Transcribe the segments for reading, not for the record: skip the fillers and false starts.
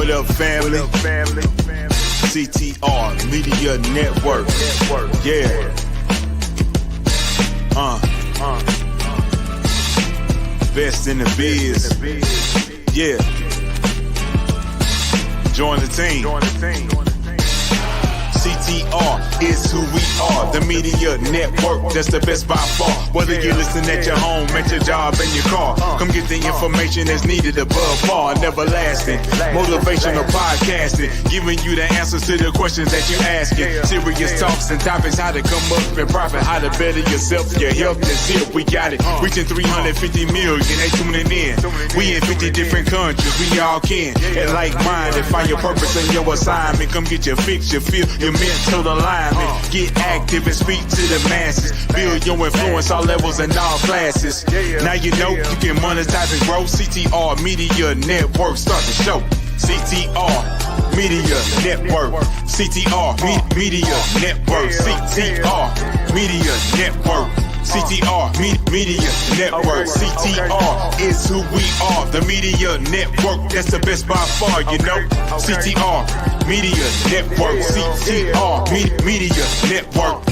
What up, family? CTR Media Network. Yeah. Best in the biz. Yeah. Join the team. CTR is who we are, the media network, that's the best by far. Whether you listen at your home, at your job, in your car, come get the information that's needed above par. Never lasting, motivational podcasting, giving you the answers to the questions that you're asking. Serious talks and topics, how to come up and profit, how to better yourself, your health is here, we got it. Reaching 350 million, they tuning in. We in 50 different countries, we all can. And like-minded, find your purpose and your assignment. Come get your fix, your feel, your mental alignment. Get active and speak to the masses. Build your influence all levels and all classes. Now you know you can monetize and grow. CTR Media Network, start the show. CTR Media Network. CTR Media Network. CTR Media Network. CTR Media Network. CTR is who we are, the media network, that's the best by far, you know. CTR Media Network. CTR Media Network.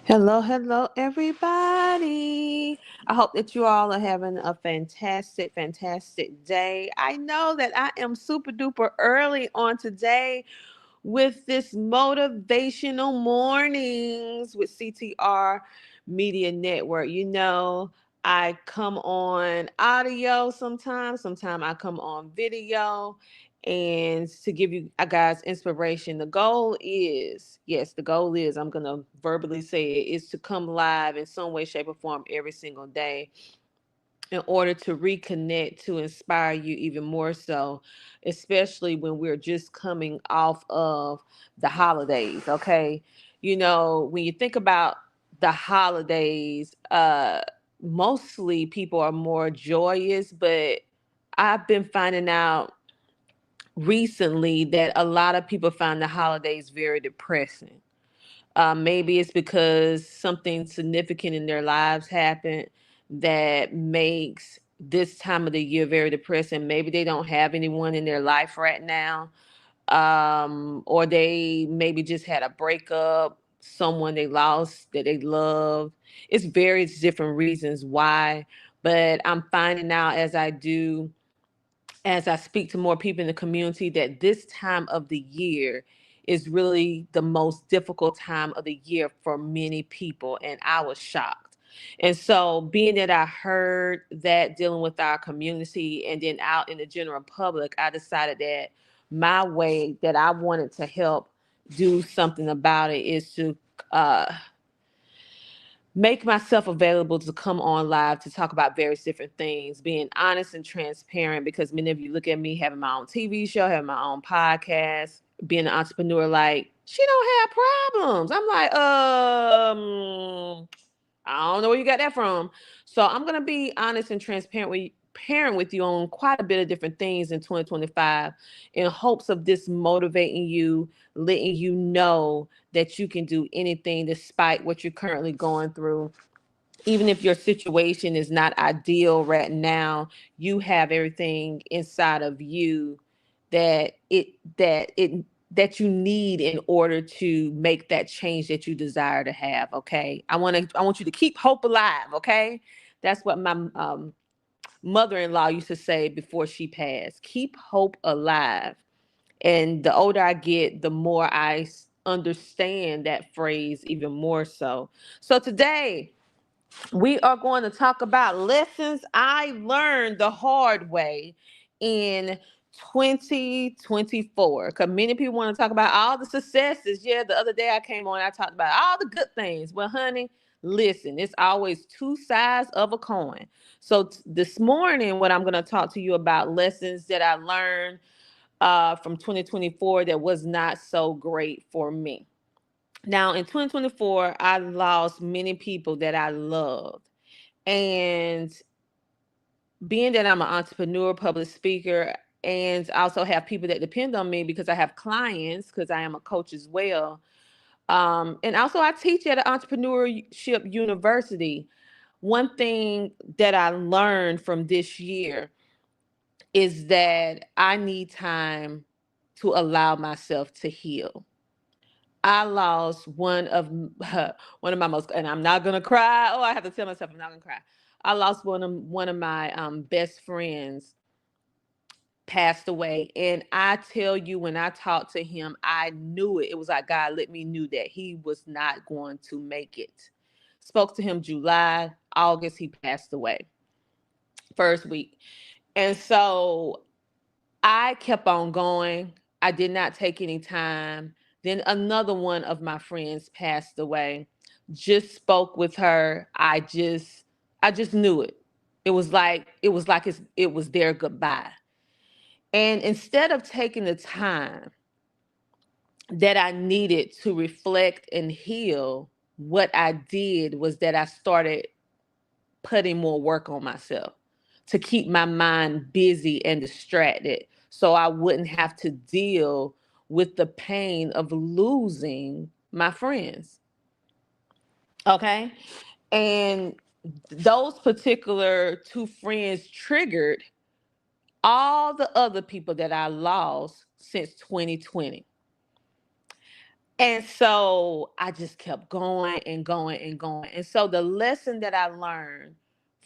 Hello, everybody. I hope that you all are having a fantastic day. I know that I am super duper early on today with this motivational mornings with CTR Media Network. You know, I come on audio sometimes I come on video, and to give you guys inspiration. The goal is, yes, the goal is, I'm going to verbally say it, is to come live in some way, shape, or form every single day in order to reconnect, to inspire you even more so, especially when we're just coming off of the holidays. Okay. You know, when you think about the holidays, mostly people are more joyous, but I've been finding out recently that a lot of people find the holidays very depressing. Maybe it's because something significant in their lives happened that makes this time of the year very depressing. Maybe they don't have anyone in their life right now, or they maybe just had a breakup, someone they lost that they loved. It's various different reasons why, but I'm finding out as I speak to more people in the community that this time of the year is really the most difficult time of the year for many people. And I was shocked. And so, being that I heard that dealing with our community and then out in the general public, I decided that my way that I wanted to help do something about it is to uh, make myself available to come on live to talk about various different things, being honest and transparent, because many of you look at me having my own TV show, having my own podcast, being an entrepreneur, like, she don't have problems. I'm like, I don't know where you got that from. So I'm gonna be honest and transparent with you on quite a bit of different things in 2025, in hopes of this motivating you, letting you know that you can do anything despite what you're currently going through. Even if your situation is not ideal right now, you have everything inside of you that you need in order to make that change that you desire to have. Okay, I want you to keep hope alive. Okay, that's what my mother-in-law used to say before she passed. Keep hope alive. And the older I get, the more I understand that phrase even more so. So today, We are going to talk about lessons I learned the hard way in 2024. Because many people want to talk about all the successes. Yeah, the other day I came on, I talked about all the good things. Well, honey, listen, it's always two sides of a coin. So this morning, what I'm going to talk to you about lessons that I learned from 2024 that was not so great for me. Now, in 2024, I lost many people that I loved. And being that I'm an entrepreneur, public speaker, and also have people that depend on me because I have clients, because I am a coach as well. And also, I teach at an entrepreneurship university. One thing that I learned from this year is that I need time to allow myself to heal. I lost one of my most, and I'm not gonna cry. Oh, I have to tell myself I'm not gonna cry. I lost one of my best friends passed away, and I tell you, when I talked to him, I knew it. It was like God let me knew that he was not going to make it. Spoke to him July, August, he passed away first week, and so I kept on going. I did not take any time. Then another one of my friends passed away. Just spoke with her. I just knew it. It was their goodbye. And instead of taking the time that I needed to reflect and heal, what I did was that I started putting more work on myself to keep my mind busy and distracted so I wouldn't have to deal with the pain of losing my friends. Okay. And those particular two friends triggered all the other people that I lost since 2020. And so I just kept going and going and going. And so the lesson that I learned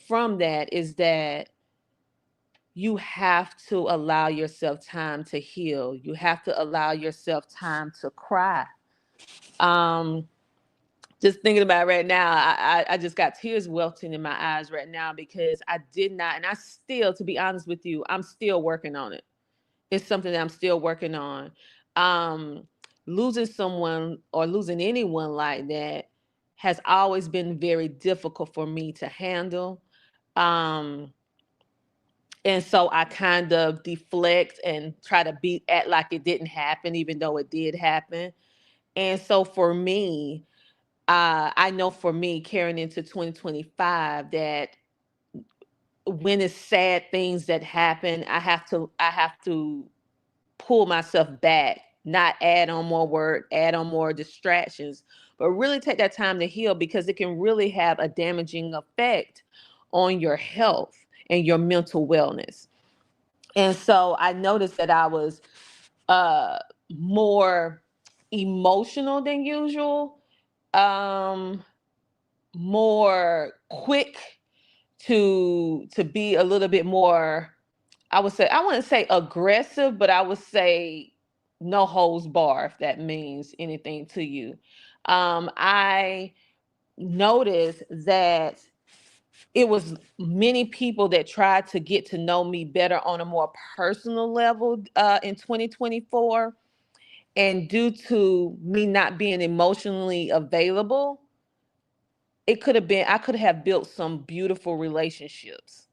from that is that you have to allow yourself time to heal. You have to allow yourself time to cry. Um, just thinking about it right now, I just got tears welting in my eyes right now because I did not, and I still, to be honest with you, I'm still working on it. It's something that I'm still working on. Um, Losing someone or losing anyone like that has always been very difficult for me to handle. Um, and so I kind of deflect and try to be act like it didn't happen, even though it did happen. And so for me, I know for me carrying into 2025 that when it's sad things that happen, I have to pull myself back, not add on more work, add on more distractions, but really take that time to heal because it can really have a damaging effect on your health and your mental wellness. And so I noticed that I was uh more emotional than usual, um more quick to be a little bit more, I wouldn't say aggressive, but I would say no holds bar, if that means anything to you. I noticed that it was many people that tried to get to know me better on a more personal level in 2024. And due to me not being emotionally available, I could have built some beautiful relationships.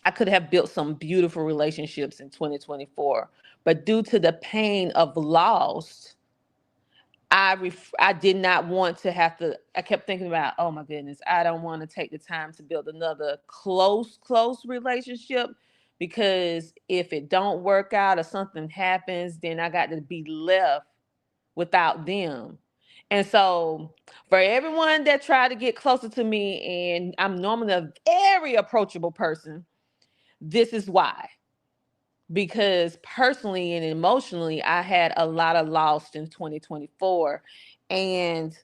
I could have built some beautiful relationships in 2024. But due to the pain of loss, I did not want to have to. I kept thinking about, oh my goodness, I don't want to take the time to build another close relationship because if it don't work out or something happens, then I got to be left without them. And so for everyone that tried to get closer to me, and I'm normally a very approachable person, this is why. Because personally and emotionally, I had a lot of loss in 2024. And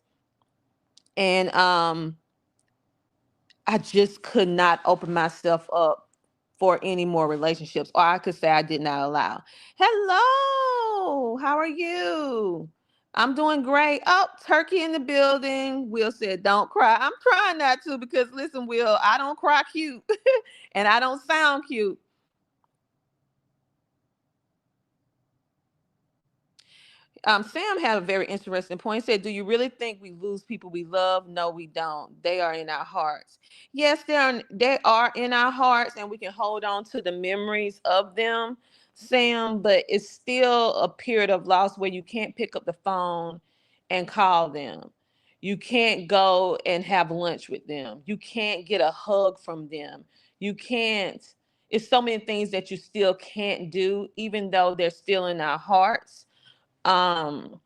and I just could not open myself up for any more relationships. Or I could say I did not allow. Hello, how are you? I'm doing great. Oh, turkey in the building. Will said, don't cry. I'm trying not to because listen, Will, I don't cry cute and I don't sound cute. Sam had a very interesting point. He said, do you really think we lose people we love? No, we don't. They are in our hearts. Yes, they are in our hearts, and we can hold on to the memories of them, Sam, but it's still a period of loss where you can't pick up the phone and call them. You can't go and have lunch with them. You can't get a hug from them. You can't, it's so many things that you still can't do, even though they're still in our hearts. um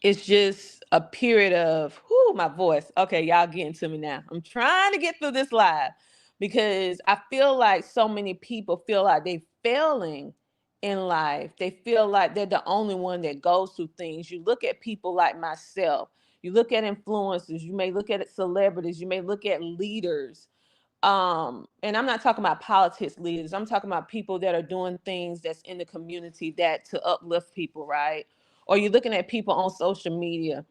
it's just a period of my voice. Okay, y'all getting to me now. I'm trying to get through this live because I feel like so many people feel like they failing in life. They feel like they're the only one that goes through things. You look at people like myself, you look at influencers, you may look at celebrities, you may look at leaders. And I'm not talking about politics leaders. I'm talking about people that are doing things that's in the community that to uplift people, right? Or you're looking at people on social media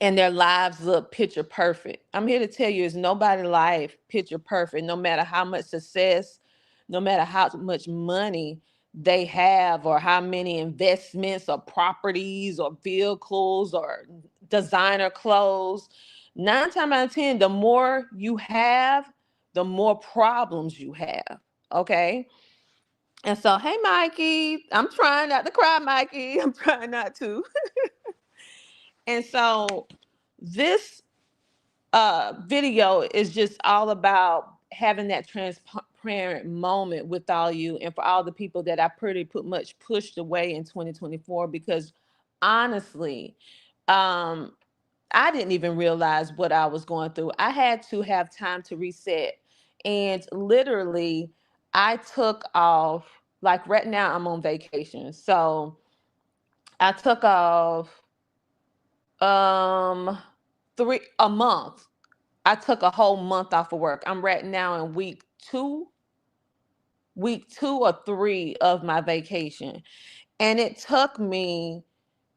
and their lives look picture perfect. I'm here to tell you, is nobody life picture perfect, no matter how much success, no matter how much money they have, or how many investments or properties or vehicles or designer clothes. 9 times out of 10, the more you have, the more problems you have. Okay. And so, hey, Mikey, I'm trying not to cry, Mikey. I'm trying not to. And so, this video is just all about having that transparent moment with all you and for all the people that I pretty put much pushed away in 2024 because honestly, um, I didn't even realize what I was going through. I had to have time to reset. And literally, I took off, like right now, I'm on vacation. So I took off um three a month. I took a whole month off of work. I'm right now in week two or three of my vacation. And it took me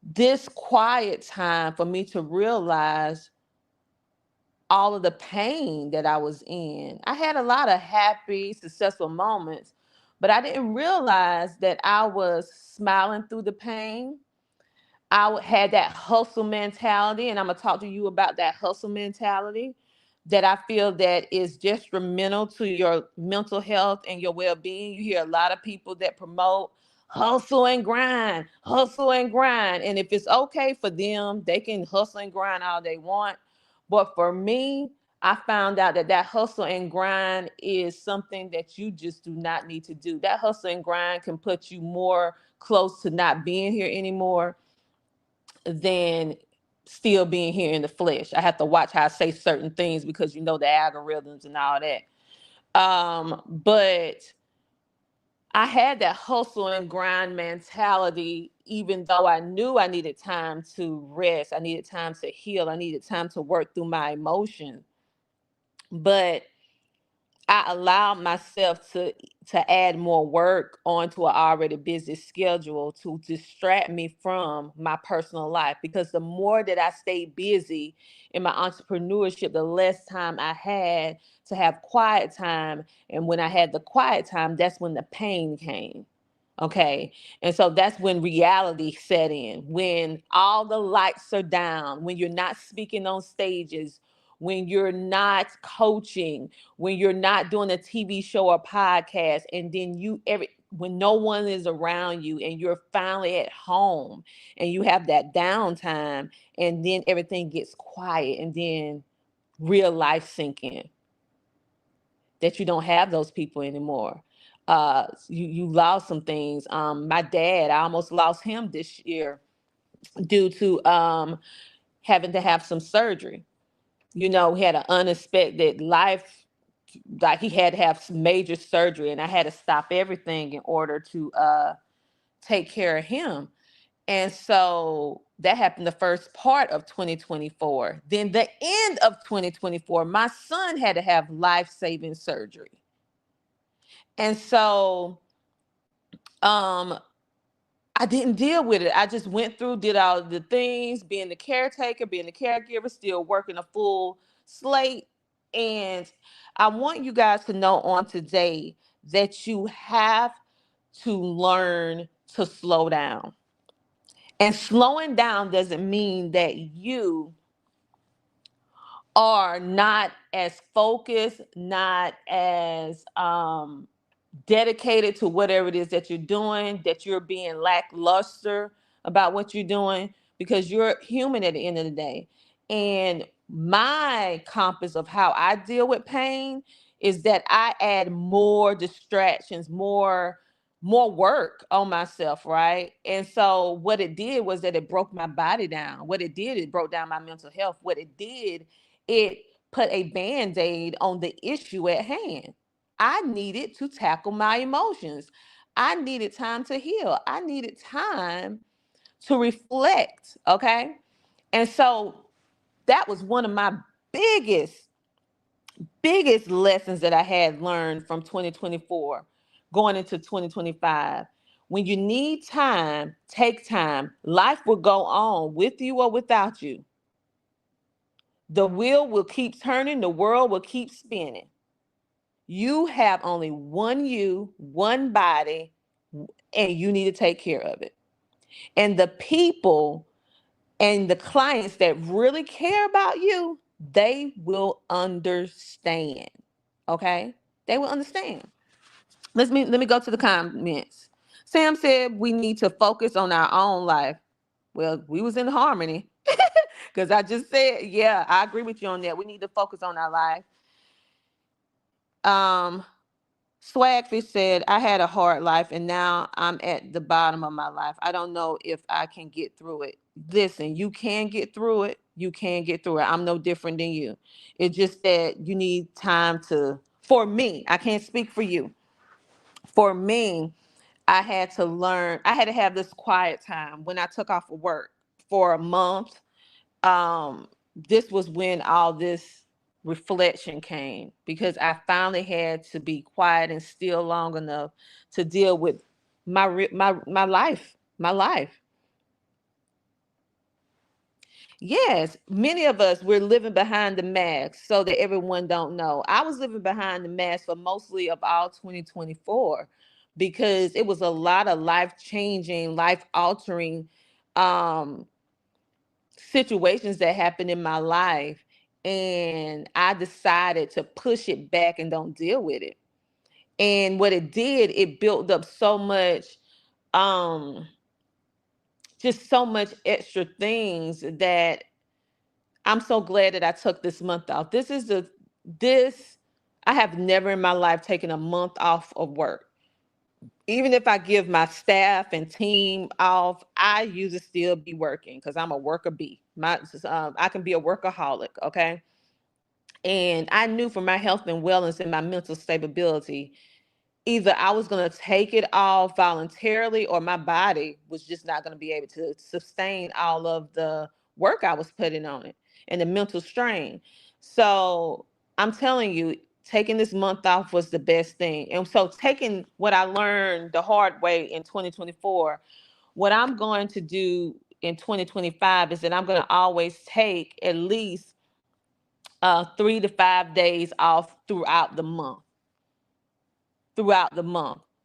this quiet time for me to realize all of the pain that I was in. I had a lot of happy, successful moments, but I didn't realize that I was smiling through the pain. Had that hustle mentality, and I'm gonna talk to you about that hustle mentality that I feel that is detrimental to your mental health and your well-being. You hear a lot of people that promote hustle and grind, and if it's okay for them, they can hustle and grind all they want. But for me, I found out that that hustle and grind is something that you just do not need to do. That hustle and grind can put you more close to not being here anymore than still being here in the flesh. I have to watch how I say certain things because the algorithms and all that. But I had that hustle and grind mentality, even though I knew I needed time to rest, I needed time to heal, I needed time to work through my emotions. But I allowed myself to add more work onto an already busy schedule to distract me from my personal life, because the more that I stayed busy in my entrepreneurship, the less time I had to have quiet time. And when I had the quiet time, that's when the pain came. Okay. And so that's when reality set in, when all the lights are down, when you're not speaking on stages, when you're not coaching, when you're not doing a TV show or podcast, and then when no one is around you and you're finally at home and you have that downtime, and then everything gets quiet, and then real life sink in that you don't have those people anymore. You lost some things. My dad, I almost lost him this year due to having to have some surgery. He had an unexpected life, like he had to have some major surgery, and I had to stop everything in order to take care of him. And so that happened the first part of 2024. Then the end of 2024, my son had to have life-saving surgery. And so um I didn't deal with it. I just went through, did all the things, being the caretaker, being the caregiver, still working a full slate. And I want you guys to know on today that you have to learn to slow down. And slowing down doesn't mean that you are not as focused, not as dedicated to whatever it is that you're doing, that you're being lackluster about what you're doing, because you're human at the end of the day. And my compass of how I deal with pain is that I add more distractions, more work on myself, right? And so what it did was that it broke my body down. What it did, it broke down my mental health. What it did, it put a band-aid on the issue at hand. I needed to tackle my emotions. I needed time to heal. I needed time to reflect. Okay. And so that was one of my biggest, biggest lessons that I had learned from 2024 going into 2025. When you need time, take time. Life will go on with you or without you. The wheel will keep turning, the world will keep spinning. You have only one you, one body, and you need to take care of it. And the people and the clients that really care about you, they will understand. Okay? They will understand. Let me go to the comments. Sam said we need to focus on our own life. Well, we was in harmony because I just said, yeah, I agree with you on that. We need to focus on our life. Um, Swagfish said, I had a hard life and now I'm at the bottom of my life. I don't know if I can get through it. Listen, you can get through it. You can get through it. I'm no different than you. It's just that you need time to, for me, I can't speak for you. For me, I had to learn, I had to have this quiet time when I took off of work for a month. This was when all this reflection came, because I finally had to be quiet and still long enough to deal with my life. Yes, many of us, we're living behind the mask so that everyone don't know. I was living behind the mask for mostly of all 2024 because it was a lot of life changing, life altering um situations that happened in my life, and I decided to push it back and don't deal with it. And what it did, it built up so much, um just so much extra things that I'm so glad that I took this month off. This I have never in my life taken a month off of work. Even if I give my staff and team off, I usually still be working because I'm a worker bee. I can be a workaholic, okay? And I knew for my health and wellness and my mental stability, either I was going to take it off voluntarily or my body was just not going to be able to sustain all of the work I was putting on it and the mental strain. So I'm telling you, taking this month off was the best thing. And so, taking what I learned the hard way in 2024, what I'm going to do in 2025 is that I'm going to always take at least 3 to 5 days off throughout the month.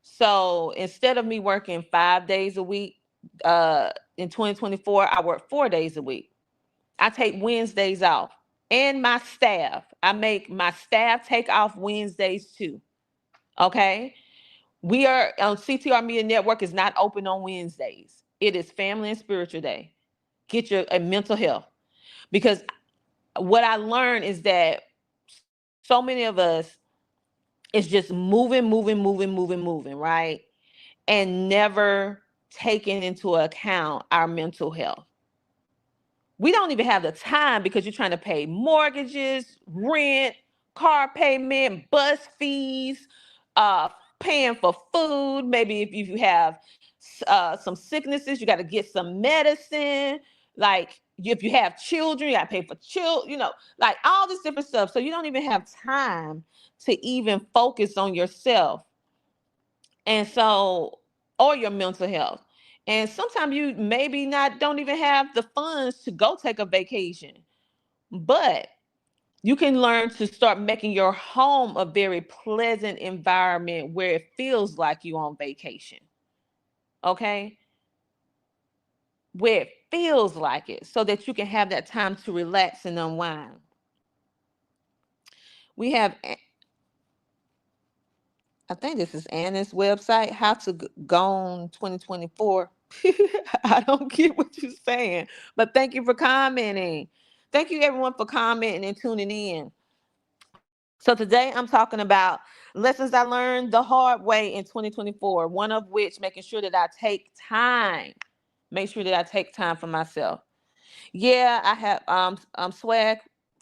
So instead of me working 5 days a week, in 2024, I work 4 days a week. I take Wednesdays off. And my staff, I make my staff take off Wednesdays too. Okay. We are on CTR Media Network is not open on Wednesdays. It is Family and Spiritual Day. Get your mental health. Because what I learned is that so many of us is just moving, right? And never taking into account our mental health. We don't even have the time because you're trying to pay mortgages, rent, car payment, bus fees, uh, paying for food. Maybe if you have some sicknesses, you got to get some medicine. Like if you have children, you got to pay for children, like all this different stuff. So you don't even have time to even focus on yourself. And so, or your mental health. And sometimes you maybe not don't even have the funds to go take a vacation. But you can learn to start making your home a very pleasant environment where it feels like you on vacation. Okay? Where it feels like it, so that you can have that time to relax and unwind. We have, I think this is Anna's website, How to Gone 2024. I don't get what you're saying, but thank you for commenting. Thank you everyone for commenting and tuning in. So today I'm talking about lessons I learned the hard way in 2024. One of which, making sure that I take time. Make sure that I take time for myself. Yeah, I have swag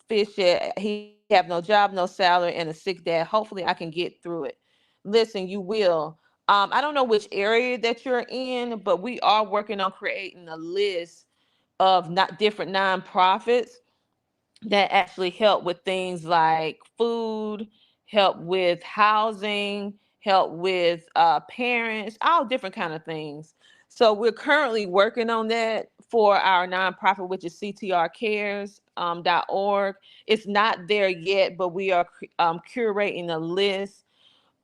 fish that he have no job, no salary, and a sick dad. Hopefully I can get through it. Listen, you will. I don't know which area that you're in, but we are working on creating a list of not different nonprofits that actually help with things like food, help with housing, help with parents, all different kind of things. So we're currently working on that for our nonprofit, which is ctrcares.org. It's not there yet, but we are curating a list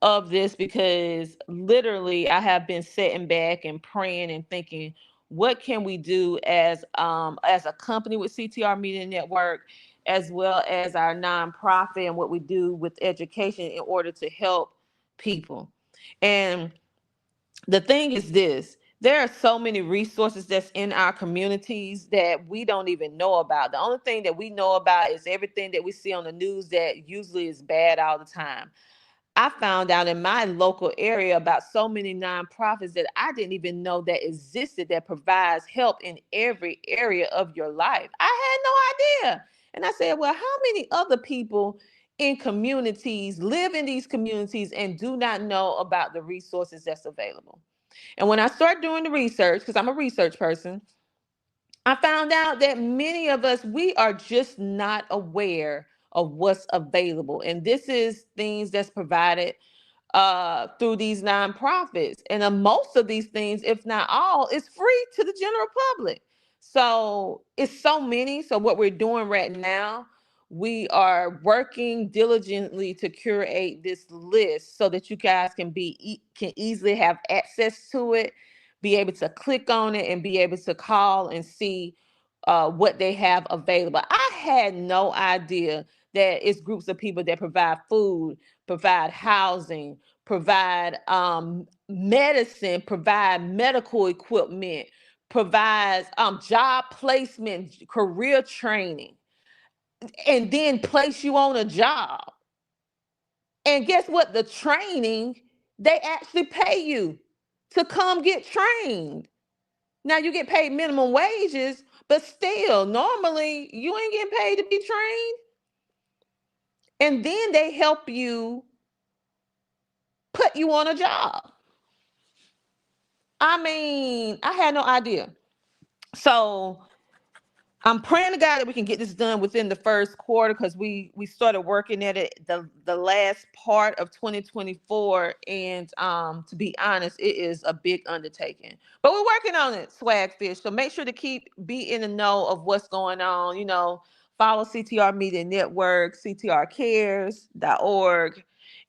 of this because literally I have been sitting back and praying and thinking, what can we do as a company with CTR Media Network, as well as our nonprofit and what we do with education in order to help people. And the thing is this, there are so many resources that's in our communities that we don't even know about. The only thing that we know about is everything that we see on the news that usually is bad all the time. I found out in my local area about so many nonprofits that I didn't even know that existed, that provides help in every area of your life. I had no idea. And I said, well, how many other people in communities live in these communities and do not know about the resources that's available? And when I started doing the research, because I'm a research person, I found out that many of us, we are just not aware of what's available. And this is things that's provided through these nonprofits. And most of these things, if not all, is free to the general public. So it's so many. So what we're doing right now, we are working diligently to curate this list so that you guys can easily have access to it, be able to click on it, and be able to call and see what they have available. I had no idea that it's groups of people that provide food, provide housing, provide medicine, provide medical equipment, provides job placement, career training, and then place you on a job. And guess what? The training, they actually pay you to come get trained. Now you get paid minimum wages, but still, normally you ain't getting paid to be trained. And then they help you put you on a job. I mean, I had no idea. So I'm praying to God that we can get this done within the first quarter, because we started working at it the last part of 2024, and to be honest, it is a big undertaking. But we're working on it, Swagfish. So make sure to be in the know of what's going on. Follow CTR Media Network, ctrcares.org,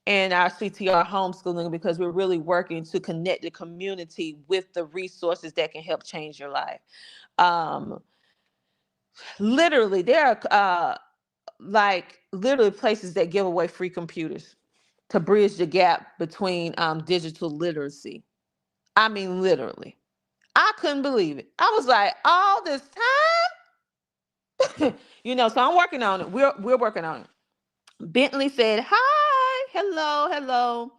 and our CTR homeschooling, because we're really working to connect the community with the resources that can help change your life. Um, Literally, there are like literally places that give away free computers to bridge the gap between digital literacy. I mean, literally, I couldn't believe it. I was like, all this time, So I'm working on it. We're working on it. Bentley said, "Hi, hello, hello."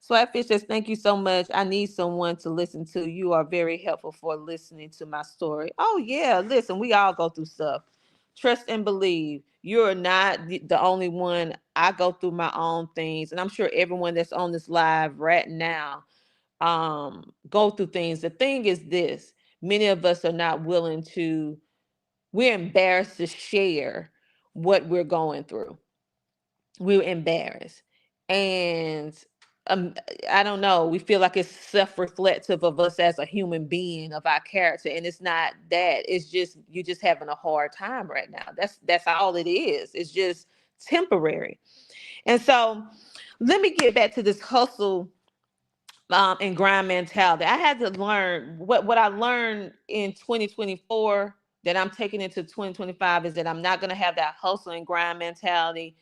Swagfish says, "Thank you so much. I need someone to listen to. You are very helpful for listening to my story." Oh, yeah. Listen, we all go through stuff. Trust and believe. You're not the only one. I go through my own things. And I'm sure everyone that's on this live right now go through things. The thing is this: many of us are not willing to, we're embarrassed to share what we're going through. We're embarrassed. And um I don't know, we feel like it's self-reflective of us as a human being, of our character, and it's not that. It's just you just having a hard time right now. That's all it is. It's just temporary. And so let me get back to this hustle and grind mentality. I had to learn what I learned in 2024 that I'm taking into 2025 is that I'm not going to have that hustle and grind mentality.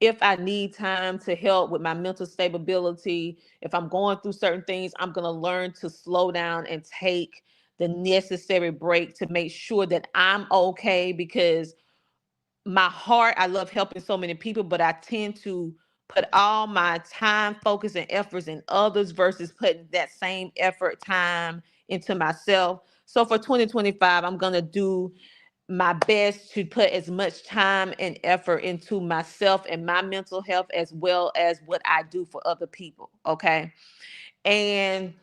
If I need time to help with my mental stability, if I'm going through certain things, I'm going to learn to slow down and take the necessary break to make sure that I'm okay, because my heart, I love helping so many people, but I tend to put all my time, focus, and efforts in others versus putting that same effort, time into myself. So for 2025, I'm going to do my best to put as much time and effort into myself and my mental health as well as what I do for other people. Okay. And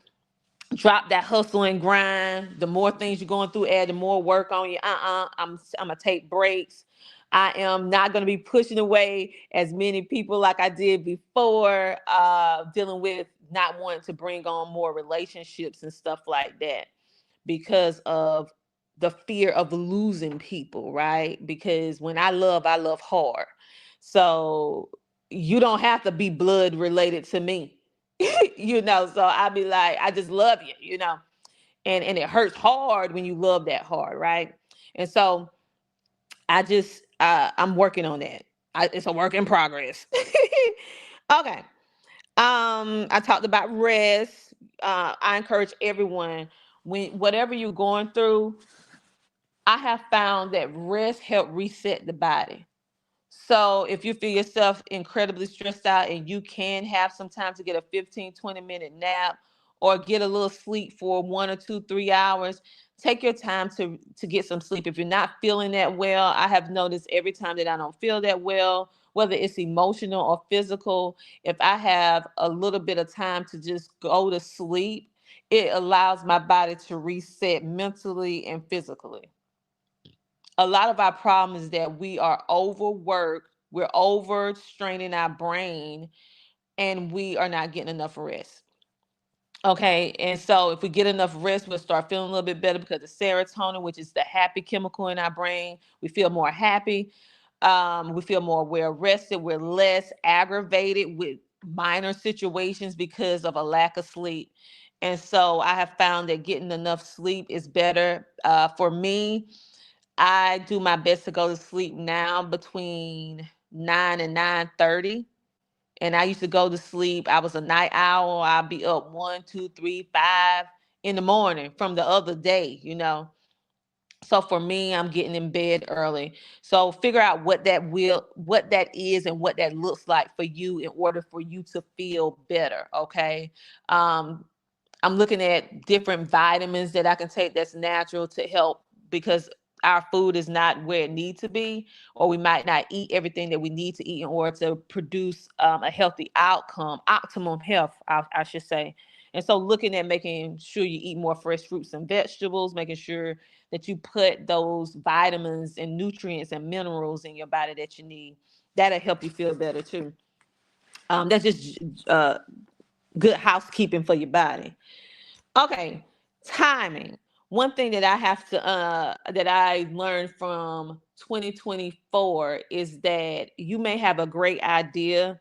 drop that hustle and grind. The more things you're going through, add the more work on you. I'm gonna take breaks. I am not gonna be pushing away as many people like I did before, dealing with not wanting to bring on more relationships and stuff like that because of the fear of losing people, right? Because when I love hard. So you don't have to be blood related to me. So I'd be like, I just love you, and it hurts hard when you love that hard, right? And so I'm working on that. It's a work in progress. Okay. I talked about rest. I encourage everyone, when whatever you're going through, I have found that rest help reset the body. So if you feel yourself incredibly stressed out and you can have some time to get a 15-20 minute nap or get a little sleep for 1 or 2, 3 hours, take your time to get some sleep. If you're not feeling that well, I have noticed every time that I don't feel that well, whether it's emotional or physical, if I have a little bit of time to just go to sleep, it allows my body to reset mentally and physically. A lot of our problem is that we are overworked, we're overstraining our brain, and we are not getting enough rest. Okay, and so if we get enough rest, we'll start feeling a little bit better because the serotonin, which is the happy chemical in our brain, we feel more happy. We feel more well rested. We're less aggravated with minor situations because of a lack of sleep. And so I have found that getting enough sleep is better. For me, I do my best to go to sleep now between 9 and 9:30. And I used to go to sleep. I was a night owl. I'll be up 1, 2, 3, 5 in the morning from the other day. So for me, I'm getting in bed early. So figure out what that is and what that looks like for you in order for you to feel better. Okay. Um, I'm looking at different vitamins that I can take that's natural to help, because our food is not where it needs to be, or we might not eat everything that we need to eat in order to produce a healthy outcome, optimum health, I should say. And so looking at making sure you eat more fresh fruits and vegetables, making sure that you put those vitamins and nutrients and minerals in your body that you need, that'll help you feel better too. That's just good housekeeping for your body. Okay, timing. One thing that I have to that I learned from 2024 is that you may have a great idea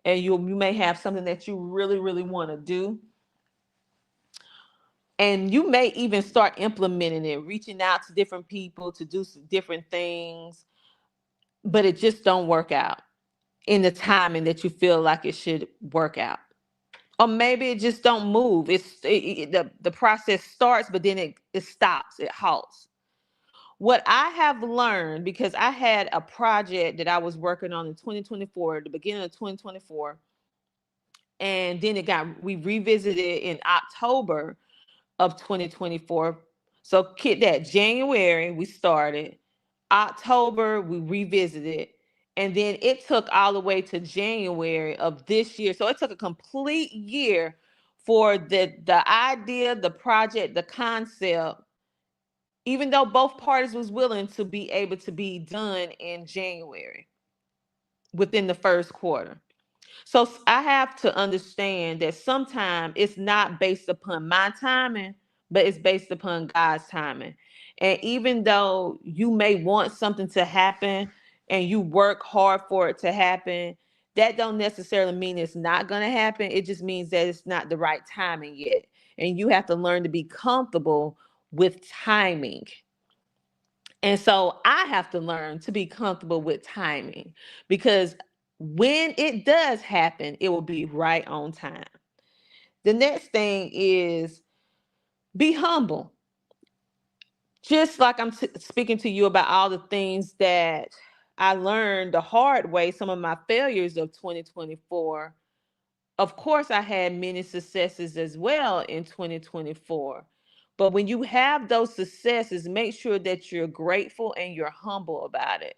and you may have something that you really really want to do, and you may even start implementing it, reaching out to different people to do some different things, but it just don't work out in the timing that you feel like it should work out. Or maybe it just don't move. The process starts, but then it stops. It halts. What I have learned, because I had a project that I was working on in 2024, the beginning of 2024, and then we revisited it in October of 2024. So kid that January we started, October we revisited, and then it took all the way to January of this year. So it took a complete year for the idea, the project, the concept, even though both parties was willing to be able to be done in January within the first quarter. So I have to understand that sometimes it's not based upon my timing, but it's based upon God's timing. And even though you may want something to happen and you work hard for it to happen, that don't necessarily mean it's not going to happen. It just means that it's not the right timing yet. And you have to learn to be comfortable with timing. And so I have to learn to be comfortable with timing, because when it does happen, it will be right on time. The next thing is be humble. Just like I'm speaking to you about all the things that I learned the hard way, some of my failures of 2024. Of course, I had many successes as well in 2024. But when you have those successes, make sure that you're grateful and you're humble about it.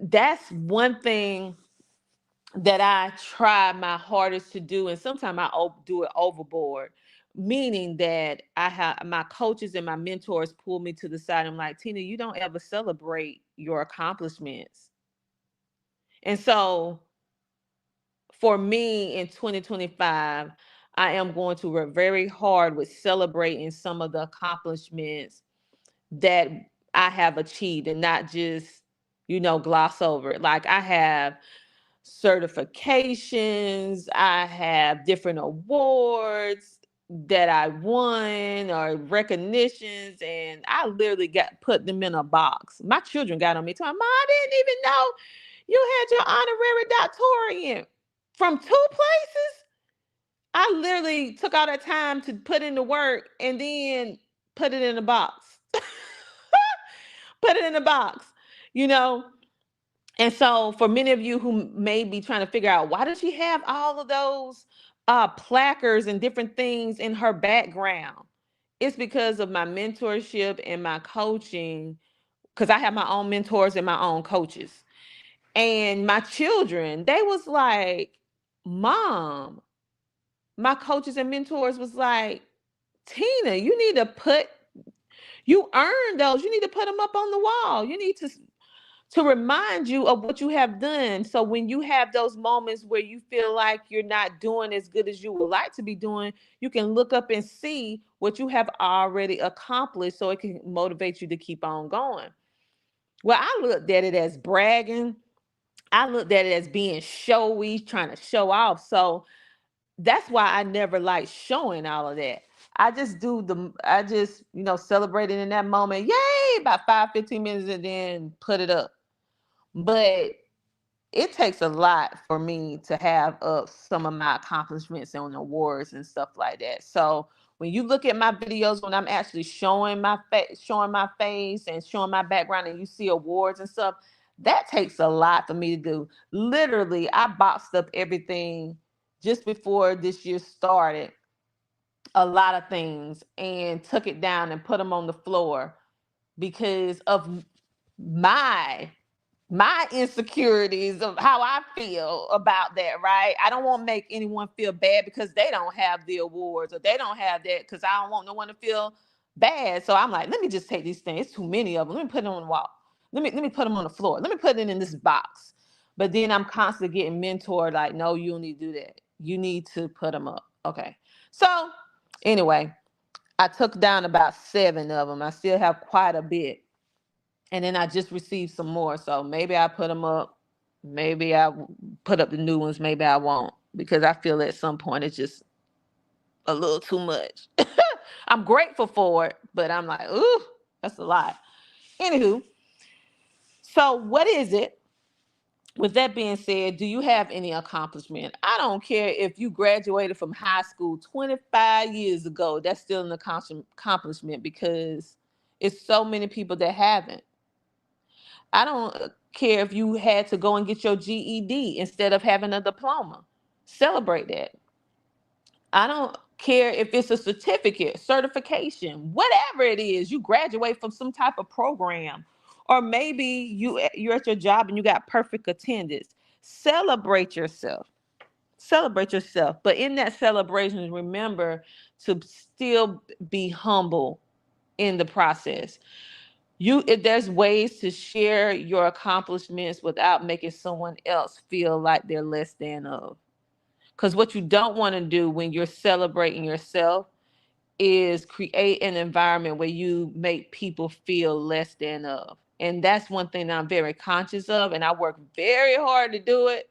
That's one thing that I try my hardest to do, and sometimes I do it overboard. Meaning that I have my coaches and my mentors pull me to the side. I'm like, Tina, you don't ever celebrate your accomplishments. And so for me in 2025, I am going to work very hard with celebrating some of the accomplishments that I have achieved and not just, gloss over it. Like I have certifications, I have different awards that I won or recognitions, and I literally got put them in a box. My children got on me talking, Mom, I didn't even know you had your honorary doctorate from two places. I literally took all that time to put in the work and then put it in a box. Put it in a box, you know. And so for many of you who may be trying to figure out, why does she have all of those placards and different things in her background? It's because of my mentorship and my coaching, because I have my own mentors and my own coaches. And my children, they was like, Mom, my coaches and mentors was like, Tina, you earned those. You need to put them up on the wall. You need to remind you of what you have done. So when you have those moments where you feel like you're not doing as good as you would like to be doing, you can look up and see what you have already accomplished so it can motivate you to keep on going. Well, I looked at it as bragging. I looked at it as being showy, trying to show off. So that's why I never like showing all of that. I just, celebrated in that moment. Yay, about 5-15 minutes and then put it up. But it takes a lot for me to have up some of my accomplishments and awards and stuff like that. So when you look at my videos, when I'm actually showing my face and showing my background, and you see awards and stuff, that takes a lot for me to do. Literally, I boxed up everything just before this year started, a lot of things, and took it down and put them on the floor because of my my insecurities of how I feel about that, right? I don't want to make anyone feel bad because they don't have the awards, or they don't have that, because I don't want no one to feel bad. So I'm like, let me just take these things. It's too many of them. Let me put them on the wall. Let me put them on the floor. Let me put it in this box. But then I'm constantly getting mentored, like, no, you don't need to do that. You need to put them up. Okay. So anyway, I took down about 7 of them. I still have quite a bit. And then I just received some more. So maybe I put them up. Maybe I put up the new ones. Maybe I won't, because I feel at some point it's just a little too much. I'm grateful for it, but I'm like, ooh, that's a lot. Anywho, so what is it? With that being said, do you have any accomplishment? I don't care if you graduated from high school 25 years ago. That's still an accomplishment, because it's so many people that haven't. I don't care if you had to go and get your GED instead of having a diploma. Celebrate that. I don't care if it's a certificate, certification, whatever it is, you graduate from some type of program. Or maybe you're at your job and you got perfect attendance. Celebrate yourself. Celebrate yourself. But in that celebration, remember to still be humble in the process. If there's ways to share your accomplishments without making someone else feel like they're less than of. Because what you don't want to do when you're celebrating yourself is create an environment where you make people feel less than of. And that's one thing that I'm very conscious of, and I work very hard to do it.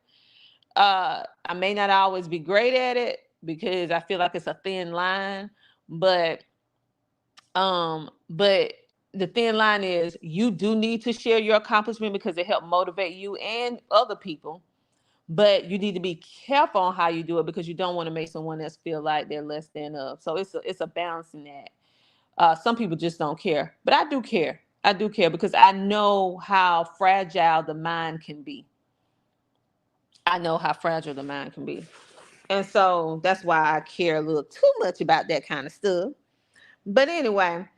I may not always be great at it because I feel like it's a thin line, but but the thin line is you do need to share your accomplishment because it helps motivate you and other people. But you need to be careful on how you do it because you don't want to make someone else feel like they're less than of. So it's a balancing act. Some people just don't care, but I do care. I do care because I know how fragile the mind can be. I know how fragile the mind can be. And so that's why I care a little too much about that kind of stuff. But anyway,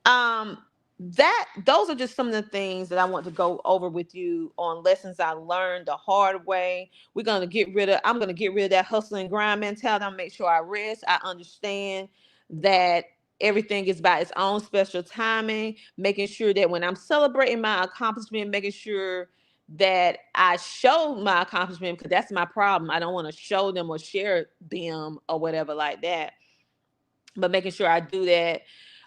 um that those are just some of the things that I want to go over with you on lessons I learned the hard way. I'm going to get rid of that hustle and grind mentality. I'm gonna make sure I rest. I understand that everything is by its own special timing, making sure that when I'm celebrating my accomplishment, making sure that I show my accomplishment, because that's my problem. I don't want to show them or share them or whatever like that, but making sure I do that.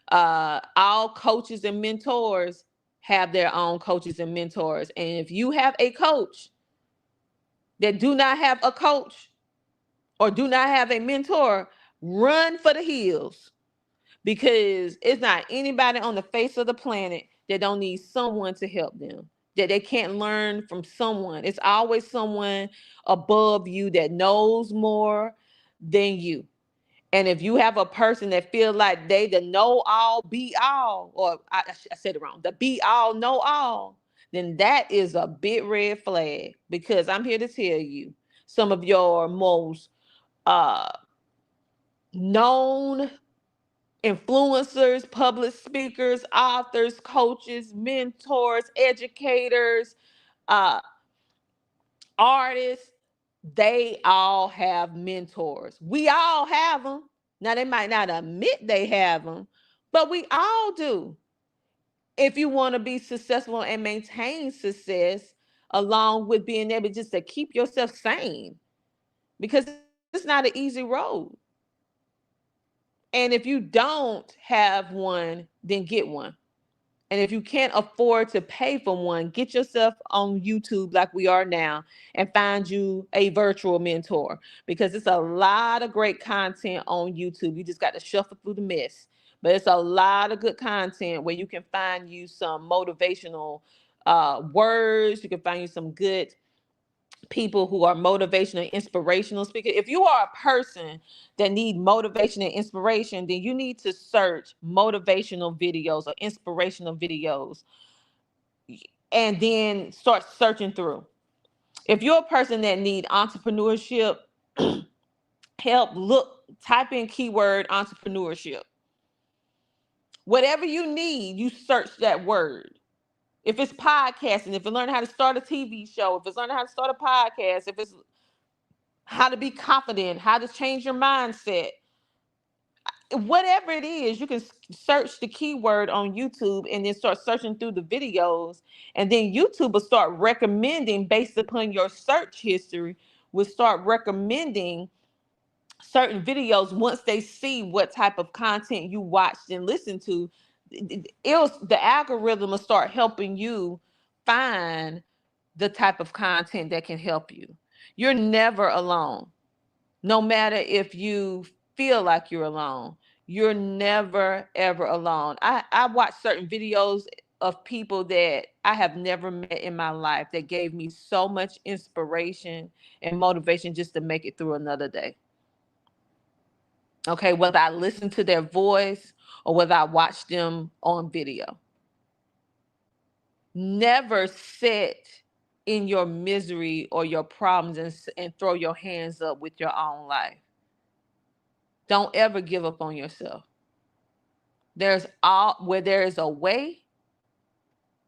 All coaches and mentors have their own coaches and mentors. And if you have a coach that do not have a coach or do not have a mentor, run for the hills, because it's not anybody on the face of the planet that don't need someone to help them, that they can't learn from someone. It's always someone above you that knows more than you. And if you have a person that feels like they the know all, be all, or I said it wrong, the be all, know all, then that is a big red flag. Because I'm here to tell you, some of your most uh, known influencers, public speakers, authors, coaches, mentors, educators, uh, artists, they all have mentors. We all have them. Now, they might not admit they have them, but we all do. If you want to be successful and maintain success, along with being able just to keep yourself sane, because it's not an easy road. And if you don't have one, then get one. And if you can't afford to pay for one, get yourself on YouTube like we are now and find you a virtual mentor, because it's a lot of great content on YouTube. You just got to shuffle through the mess. But it's a lot of good content where you can find you some motivational words. You can find you some good people who are motivational, inspirational speakers. If you are a person that need motivation and inspiration, then you need to search motivational videos or inspirational videos and then start searching through. If you're a person that need entrepreneurship help, type in keyword entrepreneurship. Whatever you need, you search that word. If it's podcasting, if it's learning how to start a TV show, if it's learning how to start a podcast, if it's how to be confident, how to change your mindset, whatever it is, you can search the keyword on YouTube and then start searching through the videos. And then YouTube will start recommending, based upon your search history, will start recommending certain videos once they see what type of content you watched and listened to. The algorithm will start helping you find the type of content that can help you. You're never alone. No matter if you feel like you're alone, you're never ever alone. I watch certain videos of people that I have never met in my life that gave me so much inspiration and motivation just to make it through another day. Okay, whether I listen to their voice or whether I watch them on video. Never sit in your misery or your problems and throw your hands up with your own life. Don't ever give up on yourself. Where there is a way,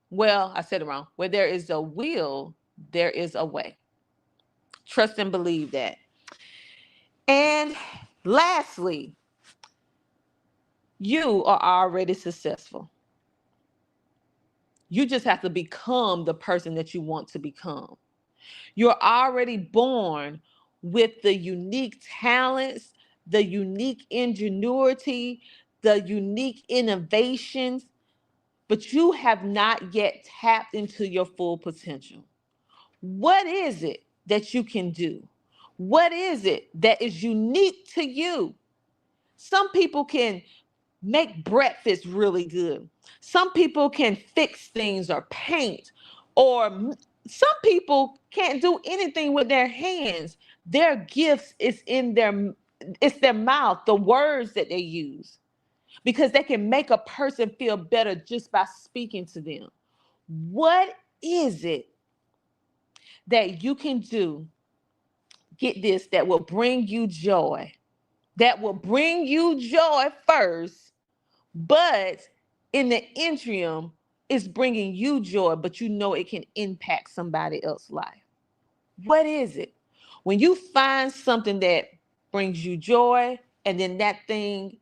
well, I said it wrong. Where there is a will, there is a way. Trust and believe that. And lastly, you are already successful. You just have to become the person that you want to become. You're already born with the unique talents, the unique ingenuity, the unique innovations, but you have not yet tapped into your full potential. What is it that you can do? What is it that is unique to you? Some people can make breakfast really good. Some people can fix things or paint, or some people can't do anything with their hands. Their gifts is in their it's their mouth, the words that they use, because they can make a person feel better just by speaking to them. What is it that you can do, get this, that will bring you joy? That will bring you joy first, but in the interim, it's bringing you joy, but you know it can impact somebody else's life. What is it? When you find something that brings you joy, and then that thing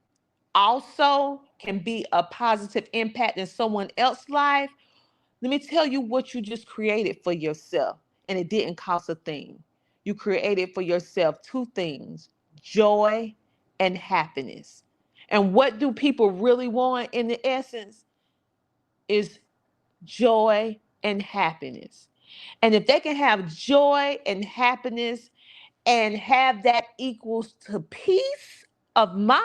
also can be a positive impact in someone else's life, let me tell you what you just created for yourself. And it didn't cost a thing. You created for yourself two things: joy and happiness. And what do people really want in the essence is joy and happiness. And if they can have joy and happiness and have that equals to peace of mind,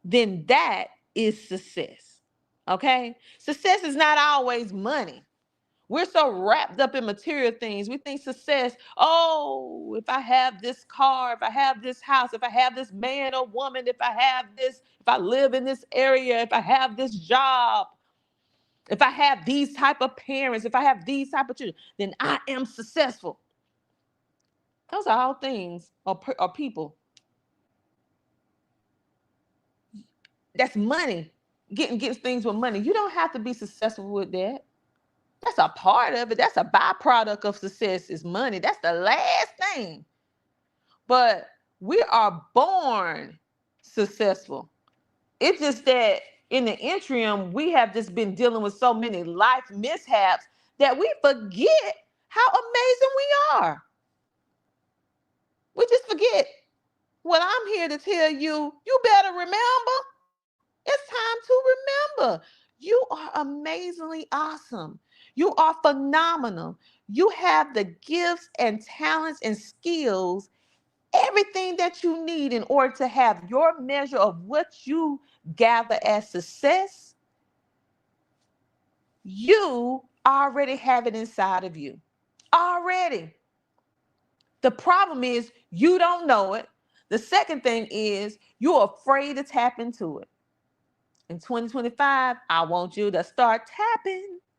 then that is success. Okay? Success is not always money. We're so wrapped up in material things. We think success, oh, if I have this car, if I have this house, if I have this man or woman, if I have this, if I live in this area, if I have this job, if I have these type of parents, if I have these type of children, then I am successful. Those are all things or people. That's money. Getting things with money. You don't have to be successful with that. That's a part of it. That's a byproduct of success is money. That's the last thing. But we are born successful. It's just that in the interim, we have just been dealing with so many life mishaps that we forget how amazing we are. We just forget. What I'm here to tell you, you better remember. It's time to remember. You are amazingly awesome. You are phenomenal. You have the gifts and talents and skills, everything that you need in order to have your measure of what you gather as success. You already have it inside of you. Already. The problem is you don't know it. The second thing is you're afraid to tap into it. In 2025, I want you to start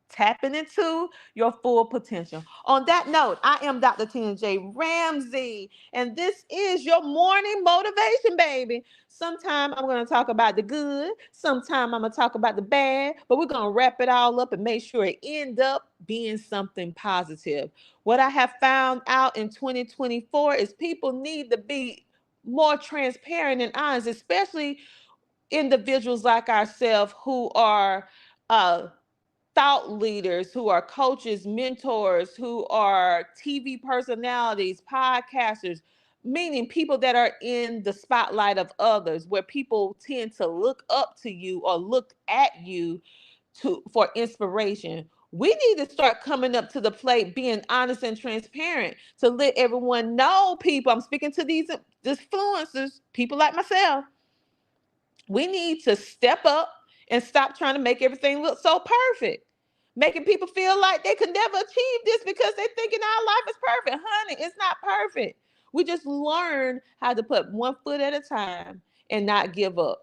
tapping into your full potential. On that note, I am Dr. Tina J. Ramsey, and this is your morning motivation, baby. Sometime I'm going to talk about the good, sometime I'm going to talk about the bad, but we're going to wrap it all up and make sure it ends up being something positive. What I have found out in 2024 is people need to be more transparent and honest, especially individuals like ourselves who are uh, thought leaders, who are coaches, mentors, who are TV personalities, podcasters, meaning people that are in the spotlight of others, where people tend to look up to you or look at you for inspiration. We need to start coming up to the plate, being honest and transparent to let everyone know, people. I'm speaking to these influencers, people like myself. We need to step up and stop trying to make everything look so perfect. Making people feel like they could never achieve this because they're thinking our life is perfect. Honey, it's not perfect. We just learn how to put one foot at a time and not give up.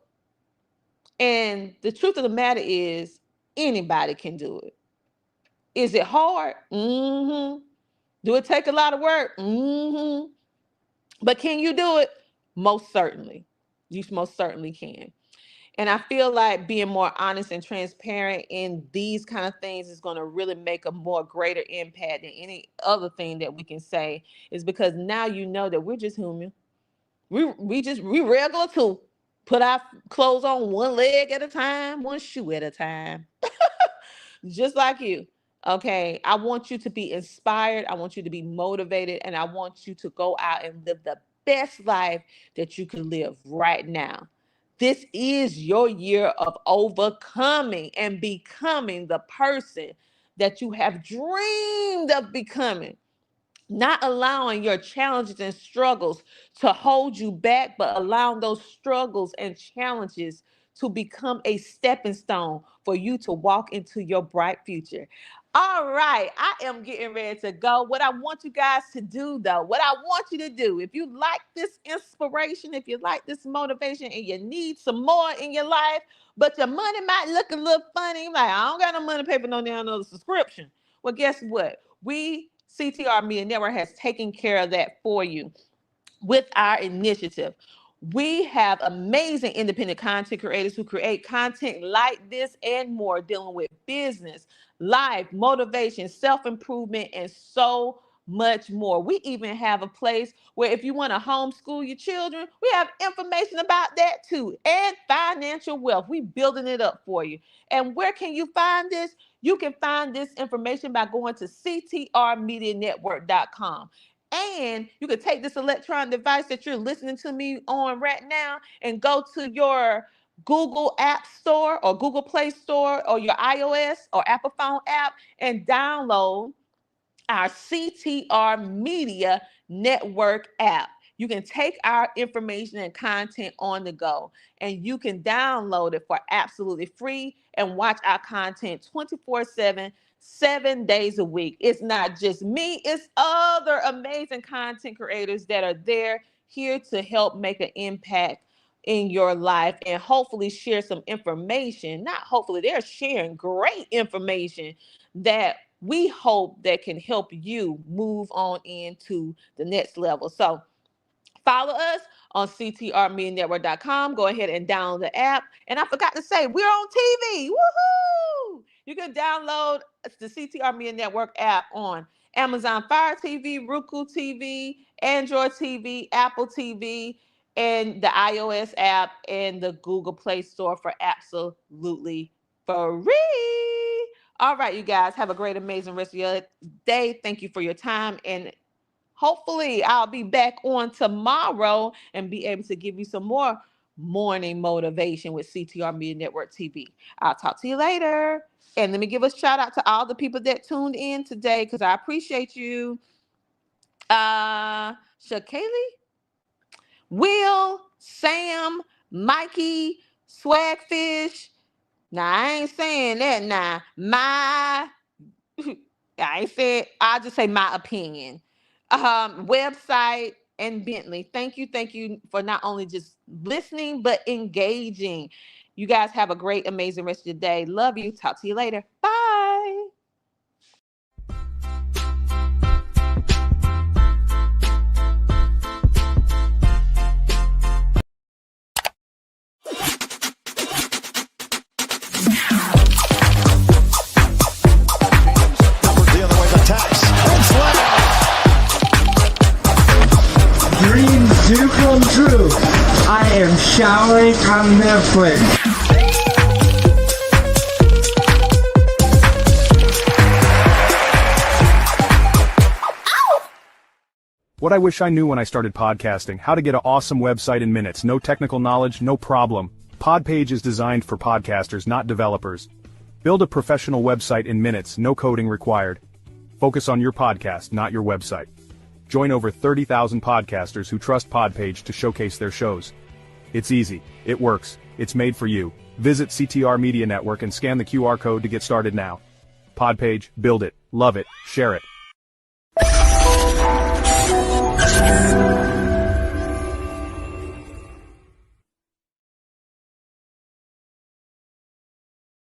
And the truth of the matter is, anybody can do it. Is it hard? Mm-hmm. Do it take a lot of work? Mm-hmm. But can you do it? Most certainly. You most certainly can. And I feel like being more honest and transparent in these kind of things is going to really make a more greater impact than any other thing that we can say, is because now you know that we're just human. We regular too. Put our clothes on one leg at a time, one shoe at a time. Just like you. Okay, I want you to be inspired. I want you to be motivated, and I want you to go out and live the best life that you can live right now. This is your year of overcoming and becoming the person that you have dreamed of becoming. Not allowing your challenges and struggles to hold you back, but allowing those struggles and challenges to become a stepping stone for you to walk into your bright future. All right, I am getting ready to go. What I want you guys to do, though, what I want you to do, if you like this inspiration, if you like this motivation, and you need some more in your life, but your money might look a little funny, like, I don't got no money to pay for no damn other subscription. Well, guess what? We, CTR Media Network, has taken care of that for you with our initiative. We have amazing independent content creators who create content like this and more, dealing with business, life, motivation, self-improvement, and so much more. We even have a place where if you want to homeschool your children, we have information about that too, and financial wealth. We building it up for you. And where can you find this? You can find this information by going to ctrmedianetwork.com. And you can take this electronic device that you're listening to me on right now and go to your Google App Store or Google Play Store or your iOS or Apple phone app and download our CTR Media Network app. You can take our information and content on the go, and you can download it for absolutely free and watch our content 24/7, 7 days a week. It's not just me, it's other amazing content creators that are there here to help make an impact in your life and hopefully share some information. Not hopefully, they're sharing great information that we hope that can help you move on into the next level. So follow us on ctrmedianetwork.com. Go ahead and download the app. And I forgot to say, we're on TV. Woohoo! You can download the CTR Media Network app on Amazon Fire TV, Roku TV, Android TV, Apple TV, and the iOS app and the Google Play Store for absolutely free. All right, you guys, have a great, amazing rest of your day. Thank you for your time. And hopefully I'll be back on tomorrow and be able to give you some more morning motivation with CTR Media Network TV. I'll talk to you later. And let me give a shout out to all the people that tuned in today because I appreciate you. Shakaylee, Will, Sam, Mikey, Swagfish. Now, I ain't saying that now. I ain't said, I'll just say my opinion. Website and Bentley. Thank you for not only just listening, but engaging. You guys have a great, amazing rest of your day. Love you. Talk to you later. Bye. Dreams do come true. I am showering on Netflix. What I wish I knew when I started podcasting: how to get an awesome website in minutes. No technical knowledge, no problem. Podpage is designed for podcasters, not developers. Build a professional website in minutes, no coding required. Focus on your podcast, not your website. Join over 30,000 podcasters who trust Podpage to showcase their shows. It's easy, it works, it's made for you. Visit CTR Media Network and scan the QR code to get started now. Podpage, build it, love it, share it.